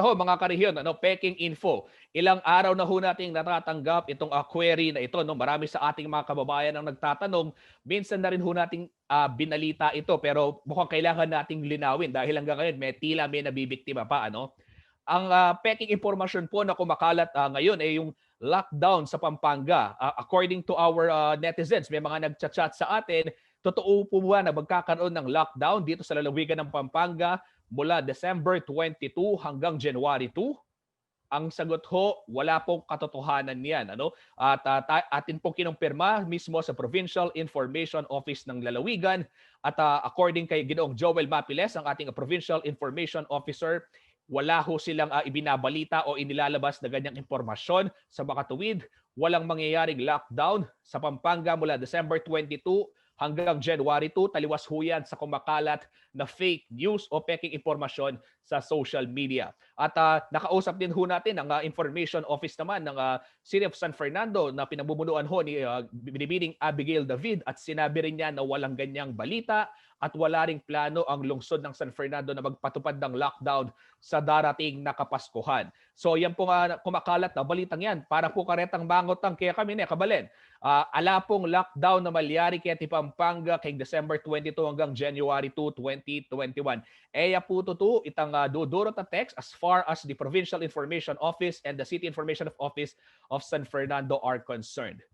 ito ho mga karehiyon, Peking Info. Ilang araw na ho nating natatanggap itong query na ito. No? Marami sa ating mga kababayan ang nagtatanong. Minsan na rin ho nating binalita ito pero mukhang kailangan nating linawin dahil hanggang ngayon may nabibiktima pa. Ang peking impormasyon po na kumakalat ngayon ay yung lockdown sa Pampanga. According to our netizens, may mga nagchat-chat sa atin, totoo po ba na magkakaroon ng lockdown dito sa lalawigan ng Pampanga mula December 22 hanggang January 2? Ang sagot ho, wala pong katotohanan yan. At atin pong kinumpirma mismo sa Provincial Information Office ng Lalawigan at according kay Ginoong Joel Mapiles, ang ating Provincial Information Officer, wala ho silang ibinabalita o inilalabas na ganyang impormasyon sa makatuwid. Walang mangyayaring lockdown sa Pampanga mula December 22 hanggang January 2, taliwas ho yan sa kumakalat na fake news o peking impormasyon sa social media. At nakausap din ho natin ang Information Office naman ng City of San Fernando na pinamumunuan ho ni Binibining Abigail David at sinabi rin niya na walang ganyang balita at wala ring plano ang lungsod ng San Fernando na magpatupad ng lockdown sa darating na Kapaskuhan. So yan po kumakalat na balitang yan para po karetang mangotang kaya kami na kabalen. Ala pong lockdown na malyari kaya ti Pampanga kay December 22 hanggang January 2, 2021. Eya po to itang dudurot na text as far as the Provincial Information Office and the City Information Office of San Fernando are concerned.